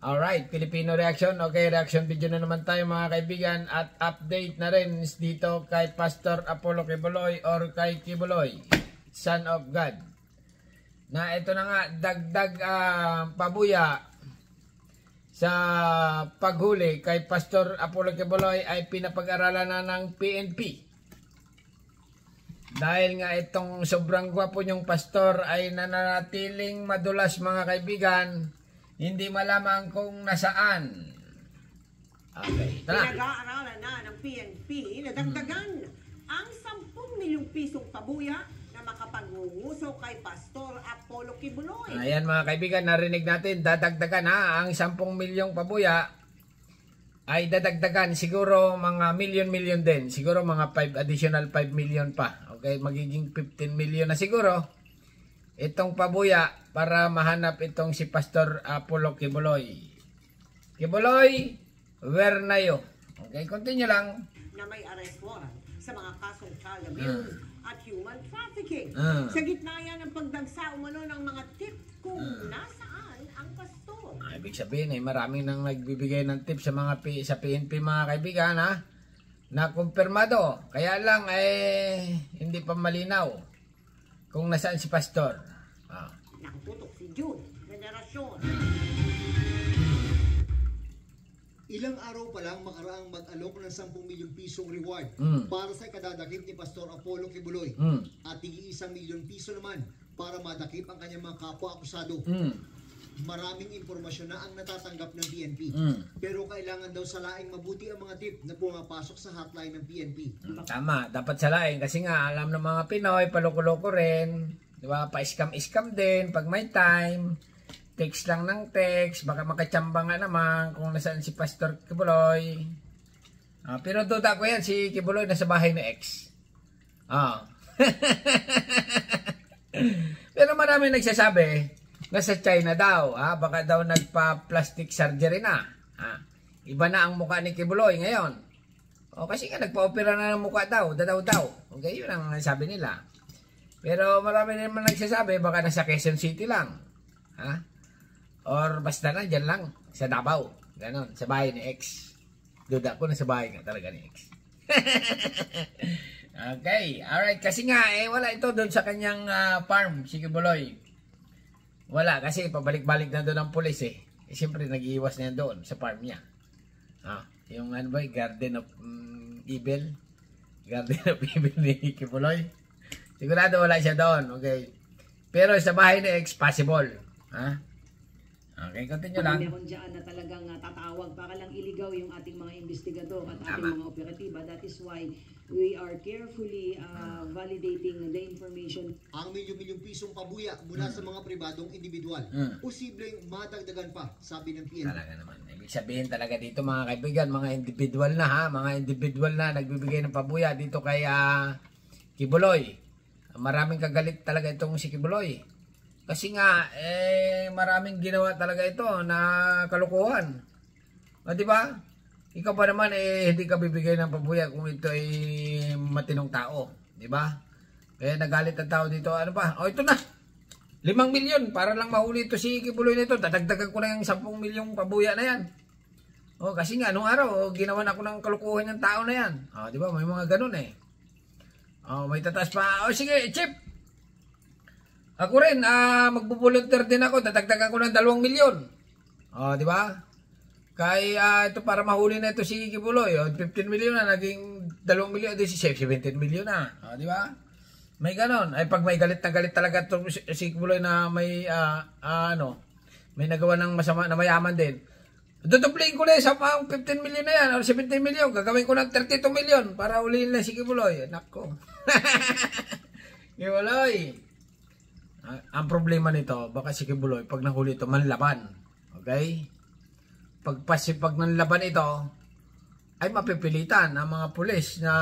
Alright, Filipino reaction. Okay, reaction video na naman tayo mga kaibigan. At update na rin dito kay Pastor Apollo Kibuloy or kay Kibuloy, Son of God. Na ito na nga, dagdag pabuya sa paghuli kay Pastor Apollo Kibuloy ay pinapag-aralan na ng PNP. Dahil nga itong sobrang gwapo niyong pastor ay nananatiling madulas mga kaibigan. Hindi malaman kung nasaan. Okay, tara. Pinag-aaralan na ng PNP na dagdagan ang 10 milyong pisong pabuya na makapangunguso kay Pastor Apollo Kibuloy. Ayan mga kaibigan, narinig natin, dadagdagan ha, ang 10 milyong pabuya ay dadagdagan siguro mga milyon din. Siguro mga additional 5 million pa. Okay, magiging 15 million na siguro. Itong pabuya para mahanap itong si Pastor Apollo Kibuloy. Kibuloy, where na yo? Okay, continue lang. Na may arrest warrant sa mga kasong child abuse at human trafficking. Sa gitna yan ng pagdagsa umano ng mga tip kung nasaan ang pastor. Ibig sabihin ay maraming nang nagbibigay ng tip sa mga sa PNP mga kaibigan ha. Na kumpirmado. Kaya lang hindi pa malinaw kung nasaan si pastor. Nakatutok si Jude, Generasyon. Ilang araw pa lang makaraang mag-alok ng 10 milyong pisong reward para sa kadadakip ni Pastor Apollo Kibuloy at tig-1 milyon piso naman para madakip ang kanyang mga kapwa-akusado. Maraming impormasyon na ang natatanggap ng PNP. Pero kailangan daw salaing mabuti ang mga tip na pumapasok sa hotline ng PNP. Tama, dapat salaing kasi nga alam ng mga Pinoy, paloko-loko rin. Diba? Pa-scam din pag may time. Text lang ng text. Baka makachamba nga naman kung nasaan si Pastor Kibuloy. Pero duda ko yan, si Kibuloy nasa bahay ni ex. Pero marami nagsasabi nasa China daw. Baka daw nagpa-plastic surgery na. Iba na ang mukha ni Kibuloy ngayon. Kasi nga nagpa-opera na ng mukha daw. Daw. Okay, yun ang sabi nila. Pero marami naman nagsasabi, baka nasa Quezon City lang. Or basta na, dyan lang. Sa Davao. Ganon, sa bahay ni X. Duda ko na sa bahay nga talaga ni X. Okay, alright. Kasi nga, wala ito doon sa kanyang farm, si Kibuloy. Wala, kasi pabalik-balik na doon ang pulis siyempre, nag-iiwas na yan doon sa farm niya. Yung ano ba, Garden of Evil. Garden of Evil ni Kibuloy. Sigurado wala siya doon, okay. Pero sa bahay ni X, possible. Okay, continue lang. Meron dyan na talagang tatawag para lang iligaw yung ating mga investigador at ating mga operatiba. That is why we are carefully validating the information. Ang milyon-milyong pisong pabuya mula sa mga pribadong individual. Posibleng madagdagan pa, sabi ng PNP. Talaga naman. Ibig sabihin talaga dito mga kaibigan, mga individual na mga individual na nagbibigay ng pabuya dito kay Kibuloy. Maraming kagalit talaga itong si Kibuloy. Kasi nga, maraming ginawa talaga ito na kalukuhan. Di ba? Ikaw pa naman, hindi ka bibigay ng pabuya kung ito ay matinong tao. Di ba? Kaya nagalit ang tao dito. Ano ba? Ito na. 5 milyon para lang mahuli ito si Kibuloy nito. Dadagdagan ko na yung 10 milyong pabuya na yan. Kasi nga, nung araw, ginawa na ako ng kalukuhan ng tao na yan. Di ba? May mga ganun may tataas pa. Sige, Chip. Ako rin, magbo-volunteer din ako. Dadagdagan ko ng 2 milyon. Di ba? Kaya ito para mahuli na ito si Kibuloy. 15 milyon na, naging 2 milyon, 17 milyon na. Di ba? May ganon. Pag may galit na galit talaga ito si Kibuloy na may, may nagawa ng masama na mayaman din. Dudupliin ko na sa 15 milyon na yan o 17 milyon. Gagawin ko ng 32 milyon para ulihin na si Kibuloy. Nako. Kibuloy. Ang problema nito, baka si Kibuloy, pag nahuli ito, manlaban. Okay? Pag nanlaban ito, ay mapipilitan ang mga pulis na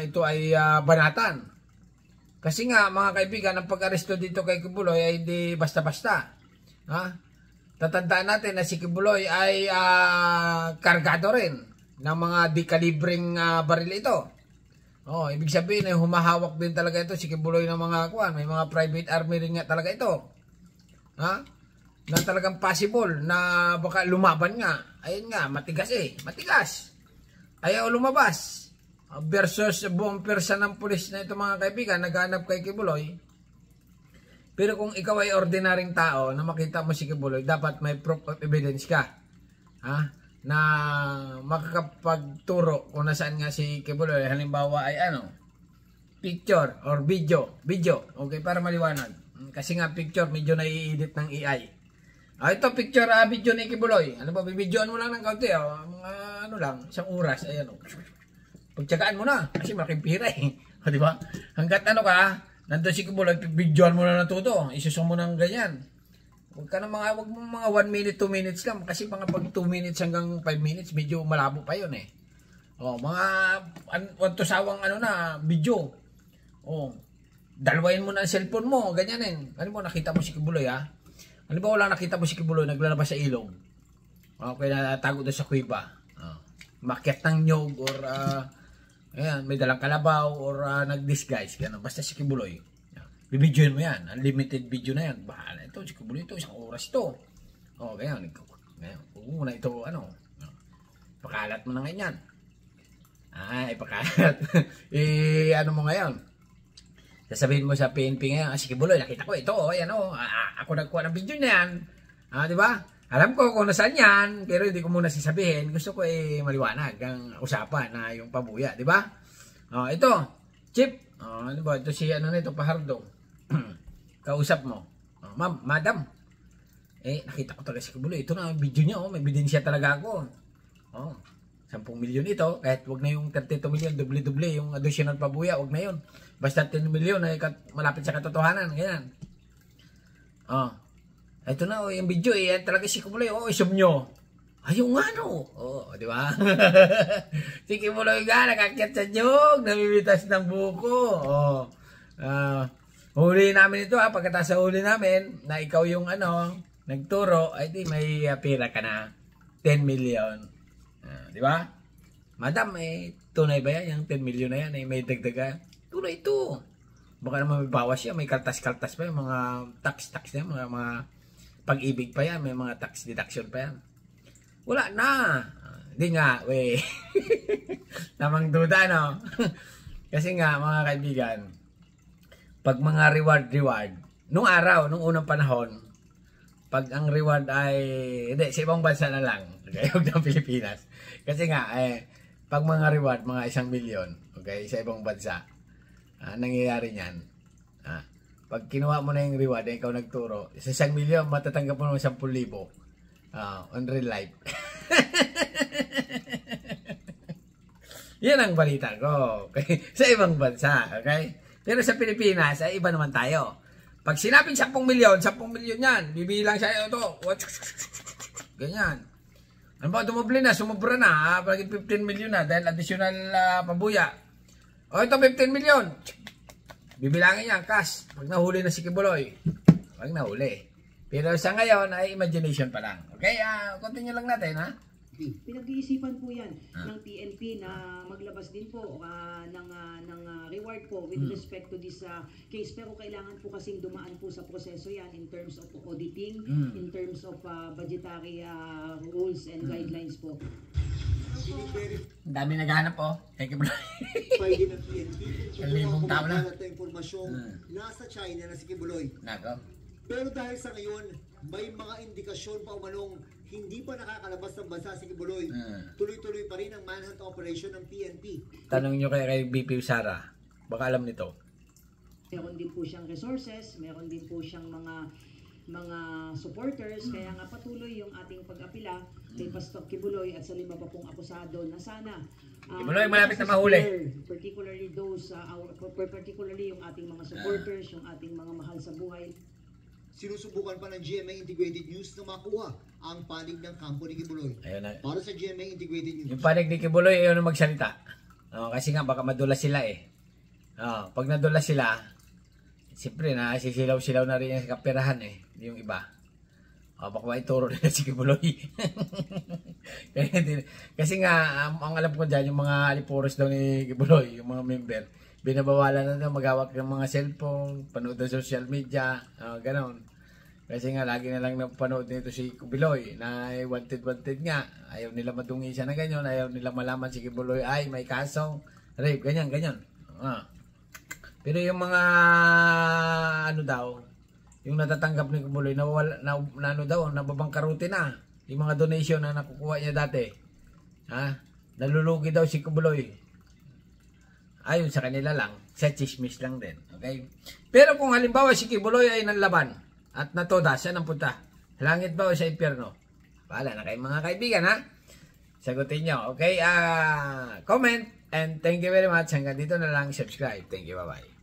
ito ay banatan. Kasi nga, mga kaibigan, ang pag-aresto dito kay Kibuloy ay hindi basta-basta. Tatandaan natin na si Kibuloy ay kargado rin ng mga di-kalibring baril ito. Ibig sabihin ay humahawak din talaga ito si Kibuloy ng mga kuwan. May mga private army rin nga talaga ito. na talagang possible na baka lumaban nga. Ayun nga, matigas matigas. Ayaw lumabas. Versus buong persa ng pulis na ito mga kaibigan, naghanap kay Kibuloy. Pero kung ikaw ay ordinaryong tao na makita mo si Kibuloy, dapat may proof of evidence ka. Na makakapagturo kung nasaan nga si Kibuloy. Halimbawa ay picture or video. Okay, para maliwanag. Kasi nga picture, medyo nai-edit ng AI. Ito picture, video ni Kibuloy. Ano ba, bibidyoan mo lang ng kaunti. Mga lang, isang oras. Ayan pagtsagaan mo na. Kasi malaking pira di ba? Hanggat nandun si Kibuloy, bibidyoan mo na todo. Isusong mo ng ganyan. Huwag mga 1 minute, 2 minutes lang. Kasi mga pag 2 minutes hanggang 5 minutes, medyo malabo pa yun mga sawang video. Dalawain mo na ang cellphone mo, ganyanin. Ano mo, nakita mo si Kibuloy Ano ba wala nakita mo si Kibuloy naglalabas sa ilog? Okay, natago doon sa kuweba. Makyat ng nyog or may dalang kalabaw or nag-disguise. Basta si Kibuloy. Bibidyoin mo yan. Unlimited video na yan. Bahala ito, si Kibuloy ito, isang oras ito. Ganyan. Huwag mo na ito, pakalat mo na ngayon yan. Pakalat. Ano mo ngayon? Sasabihin mo sa PNP ngayon, si Kibuloy, nakita ko ito, ako nagkuha ng video na yan. Di ba? Alam ko kung nasaan yan, pero hindi ko muna sasabihin. Gusto ko maliwanag ang usapan na yung pabuya, di ba? Ito, Chip. Ano ba? Ito si ito, Pahardo. Kausap mo. Ma'am, madam. Nakita ko talaga si Kibuloy. Ito na ang video niya, may ebidensya talaga ako. 10 milyon ito, kahit wag na yung 32 milyon, doble-doble yung additional pabuya, wag na yun. Basta 10 milyon ay malapit sa katotohanan, ganyan. Ito na yung video talaga si Kibuloy, isum nyo. Ayun nga di ba? Si Kibuloy nakakyat sa nyog, namimitas ng buko. Huli namin ito pagkatapos sa huli namin, na ikaw yung nagturo, ay di may pira ka na, 10 million. Di ba? Madam, tunay ba yan? Yung 10 million na yan, may dagdagan. Tunay ito. Baka naman may bawas yan, may kaltas-kaltas pa yan, mga tax na yan, mga pag-ibig pa yan, may mga tax deduction pa yan. Wala na. Hindi nga, namang duda, Kasi nga, mga kaibigan, pag mga reward, nung unang panahon, pag ang reward ay, hindi, sa ibang bansa na lang, okay, huwag ng Pilipinas. Kasi nga, pag mga reward, mga 1 milyon, okay, sa ibang bansa, nangyayari niyan. Pag kinuha mo na yung reward, ikaw nagturo, sa 1 milyon, matatanggap mo naman 10,000 on real life. Yan ang balita ko, okay, sa ibang bansa, okay? Pero sa Pilipinas, ay iba naman tayo. Pag sinabing 10 milyon yan, bibilang siya ito. Ganyan. Ano ba, dumoble na, sumubra na, pag 15 milyon na, dahil additional pabuya. Ito 15 milyon. Bibilangin yan, cash. Pag nahuli na si Kibuloy. Pag nahuli. Pero sa ngayon, ay imagination pa lang. Okay, continue lang natin, Pinag-iisipan po yan ng PNP na maglabas din po ng reward po with respect to this case. Pero kailangan po kasing dumaan po sa proseso yan in terms of auditing, in terms of budgetary rules and guidelines po. Ang dami naghahanap Thank you, bro. Pwede ng PNP. Kalibong tao na. Impormasyon nasa China na si Kibuloy. Nako. Pero dahil sa ngayon, may mga indikasyon pa umanong hindi pa nakakalabas ng bansa si Kibuloy. Tuloy-tuloy pa rin ang manhunt operation ng PNP. Tanong nyo kay BP Sara. Baka alam nito. Meron din po siyang resources, meron din po siyang mga supporters, kaya nga patuloy yung ating pag-apila kay Pastor Kibuloy at sa 5 pa pong akusado na sana Kibuloy malapit na mahuli. Particularly those particularly yung ating mga supporters, yung ating mga mahal sa buhay. Sinusubukan pa ng GMA Integrated News na makuha ang panig ng kampo ni Kibuloy. Para sa GMA Integrated News. Yung panig ni Kibuloy, ayaw na magsalita. Kasi nga, baka madulas sila pag nadulas sila, siyempre, sisilaw-silaw na rin yung kapirahan yung iba. Baka maituro nila si Kibuloy. Kasi nga, ang alam ko dyan, yung mga alipuros daw ni Kibuloy, yung mga member, binabawalan na daw maghawak ng mga cellphone, panood ng social media, ganon. Kasi nga, lagi na lang napanood nito si Kibuloy na wanted nga. Ayaw nila madungi siya na ganyan. Ayaw nila malaman si Kibuloy ay may kasong rape. Ganyan. Pero yung mga ano daw, yung natatanggap ni Kibuloy na ano daw, nababangkaruti na. Yung mga donation na nakukuha niya dati. Nalulugi daw si Kibuloy. Ayon sa kanila lang, sa chismis lang din. Okay? Pero kung halimbawa si Kibuloy ay nanlaban at natoda, saan ang punta? Langit ba o sa impyerno? Paala na kayo mga kaibigan, ha? Sagutin nyo. Okay? Comment and thank you very much. Hanggang dito na lang. Subscribe. Thank you. Bye-bye.